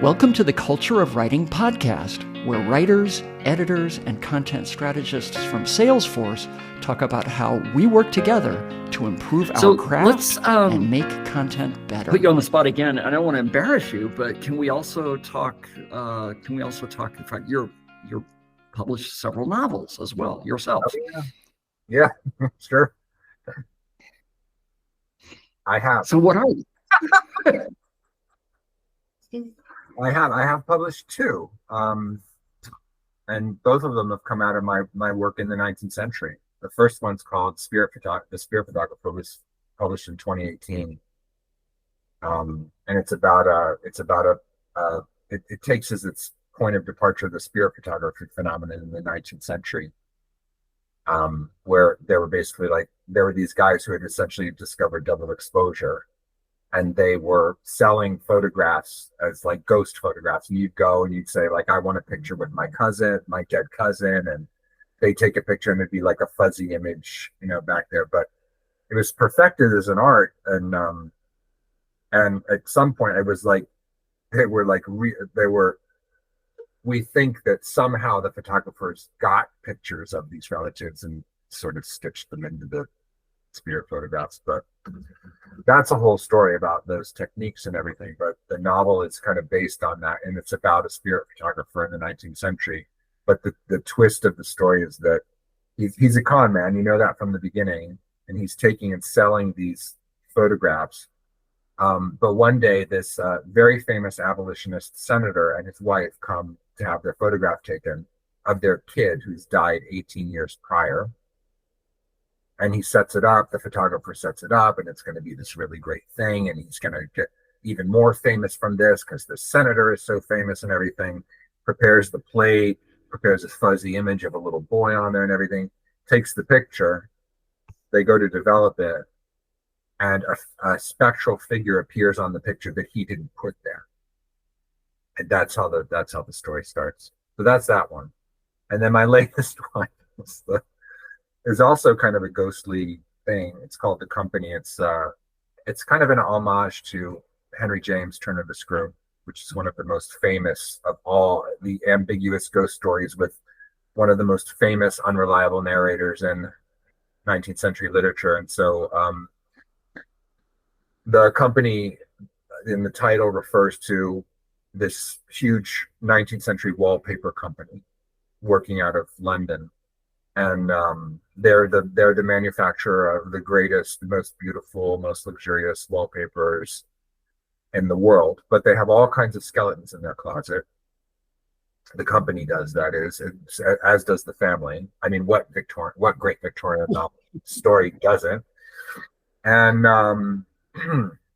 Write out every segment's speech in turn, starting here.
Welcome to the Culture of Writing podcast, where writers, editors, and content strategists from Salesforce talk about how we work together to improve our craft and make content better. Put you on the spot again. I don't want to embarrass you, but can we also talk? In fact, you're published several novels as well yourself. Oh, yeah, sure. I have. So what are you? I have published two, and both of them have come out of my work in the 19th century. The first one's called Spirit Photographer. The Spirit Photographer was published in 2018, and it takes as its point of departure the spirit photography phenomenon in the 19th century, where there were these guys who had essentially discovered double exposure. And they were selling photographs as like ghost photographs. And you'd go and you'd say, like, I want a picture with my dead cousin. And they take a picture and it'd be like a fuzzy image, back there. But it was perfected as an art. And at some point it was like, we think that somehow the photographers got pictures of these relatives and sort of stitched them into the spirit photographs. But that's a whole story about those techniques and everything. But the novel is kind of based on that, and it's about a spirit photographer in the 19th century. But the twist of the story is that he's a con man, you know that from the beginning, and he's taking and selling these photographs. But one day, this very famous abolitionist senator and his wife come to have their photograph taken of their kid who's died 18 years prior. And he sets it up, the photographer sets it up, and it's going to be this really great thing. And he's going to get even more famous from this because the senator is so famous and everything. Prepares the plate, prepares a fuzzy image of a little boy on there and everything, takes the picture. They go to develop it, and a spectral figure appears on the picture that he didn't put there. And that's how the story starts. So that's that one. And then my latest one is also kind of a ghostly thing. It's called The Company. It's kind of an homage to Henry James' Turn of the Screw, which is one of the most famous of all the ambiguous ghost stories, with one of the most famous unreliable narrators in 19th century literature. And so The Company in the title refers to this huge 19th century wallpaper company working out of London. And they're the manufacturer of the greatest, most beautiful, most luxurious wallpapers in the world. But they have all kinds of skeletons in their closet. The company does, that is, as does the family. I mean, what great Victorian novel story doesn't? And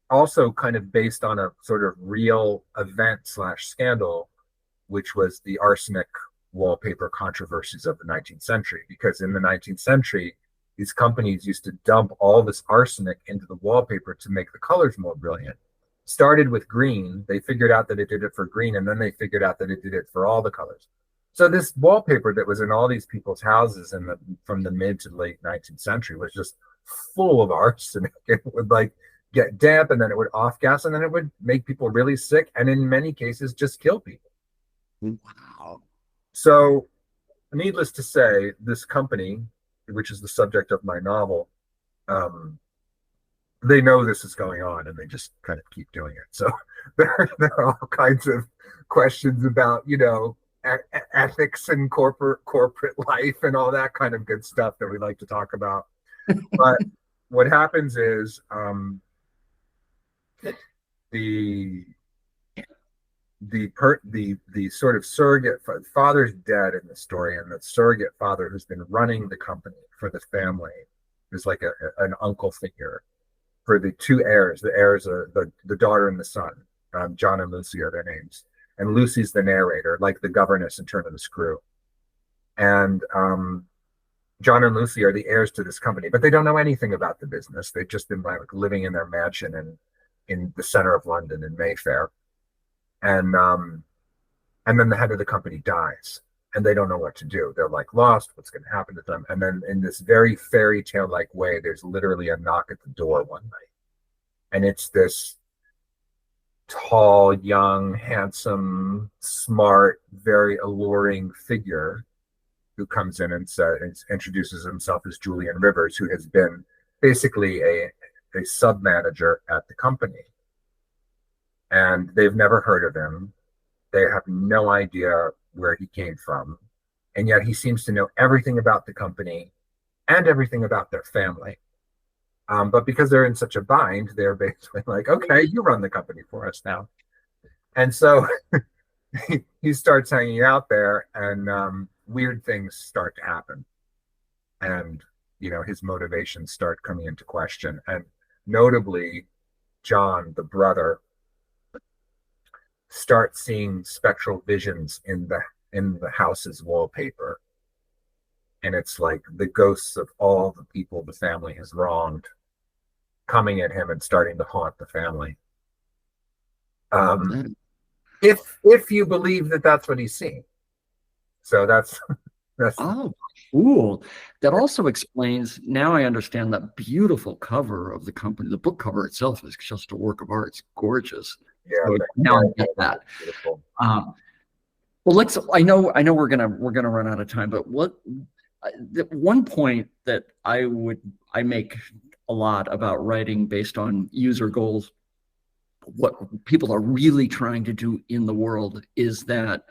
also kind of based on a sort of real event / scandal, which was the arsenic wallpaper controversies of the 19th century. Because in the 19th century, these companies used to dump all this arsenic into the wallpaper to make the colors more brilliant. Started with green. They figured out that it did it for green, and then they figured out that it did it for all the colors. So this wallpaper that was in all these people's houses from the mid to late 19th century was just full of arsenic. It would get damp, and then it would off gas, and then it would make people really sick, and in many cases just kill people. Wow. So, needless to say, this company, which is the subject of my novel, they know this is going on, and they just kind of keep doing it. So there are all kinds of questions about, ethics and corporate life and all that kind of good stuff that we like to talk about. But what happens is the sort of surrogate father's dead in the story, and the surrogate father who's been running the company for the family is like an uncle figure for the two heirs. The heirs are the daughter and the son. John and Lucy are their names, and Lucy's the narrator, like the governess in Turn of the Screw. And John and Lucy are the heirs to this company, but they don't know anything about the business. They've just been living in their mansion in the center of London in Mayfair. And then the head of the company dies, and they don't know what to do. They're lost. What's going to happen to them? And then in this very fairy tale like way, there's literally a knock at the door one night, and it's this tall, young, handsome, smart, very alluring figure who comes in and introduces himself as Julian Rivers, who has been basically a sub-manager at the company. And they've never heard of him. They have no idea where he came from. And yet he seems to know everything about the company and everything about their family. But because they're in such a bind, they're basically like, okay, you run the company for us now. And so he starts hanging out there, and weird things start to happen. And, his motivations start coming into question. And notably, John, the brother, starts seeing spectral visions in the house's wallpaper. And it's like the ghosts of all the people the family has wronged coming at him and starting to haunt the family. If you believe that that's what he's seeing. So that's oh, cool. That also explains, now I understand that beautiful cover of the company. The book cover itself is just a work of art. It's gorgeous. Yeah, so now I get that. Beautiful. Well, I know we're gonna run out of time, but one point that I make a lot about writing based on user goals, what people are really trying to do in the world, is that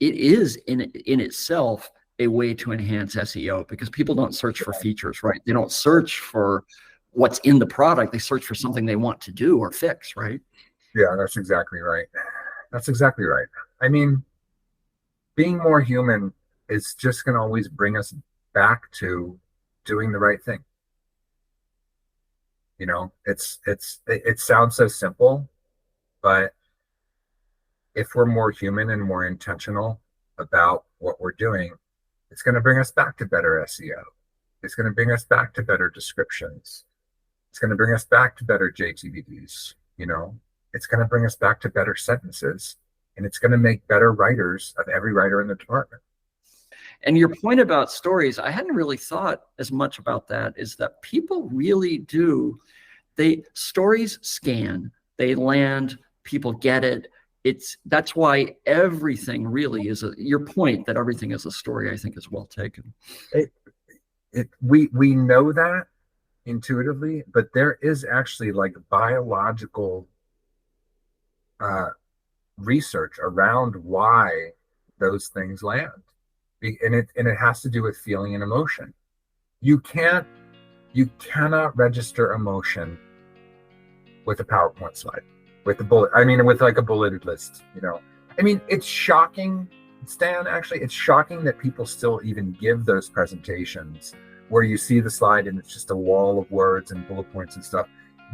it is in itself a way to enhance SEO, because people don't search for features, right? They don't search for what's in the product. They search for something they want to do or fix, right? Yeah, that's exactly right. That's exactly right. I mean, being more human is just going to always bring us back to doing the right thing. It sounds so simple, but if we're more human and more intentional about what we're doing, it's going to bring us back to better SEO. It's going to bring us back to better descriptions. It's going to bring us back to better JTVDs. It's going to bring us back to better sentences, and it's going to make better writers of every writer in the department. And your point about stories, I hadn't really thought as much about that, is that people really do. Stories scan, they land, people get it. That's why everything really is your point that everything is a story, I think, is well taken. We know that intuitively, but there is actually like biological research around why those things land, and it has to do with feeling and emotion. You cannot register emotion with a PowerPoint slide, with like a bulleted list. It's shocking, Stan. Actually, it's shocking that people still even give those presentations where you see the slide and it's just a wall of words and bullet points and stuff.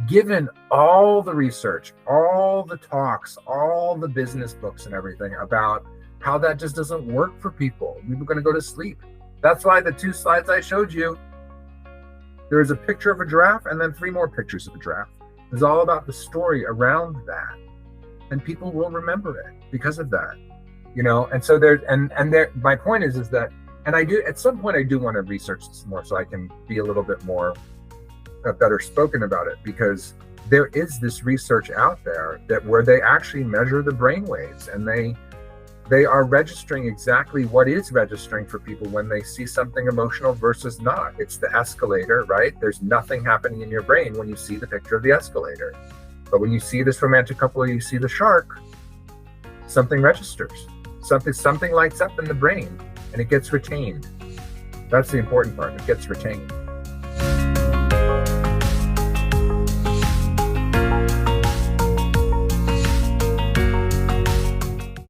Given all the research, all the talks, all the business books and everything about how that just doesn't work for people. People are going to go to sleep. That's why the 2 slides I showed you, there's a picture of a giraffe and then 3 more pictures of a giraffe. It's all about the story around that. And people will remember it because of that. And so my point is that, and I do, at some point I do want to research this more so I can be a little bit more better spoken about it, because there is this research out there where they actually measure the brain waves, and they are registering exactly what is registering for people when they see something emotional versus not. It's the escalator, right? There's nothing happening in your brain when you see the picture of the escalator. But when you see this romantic couple or you see the shark, something registers. Something lights up in the brain, and it gets retained. That's the important part. It gets retained.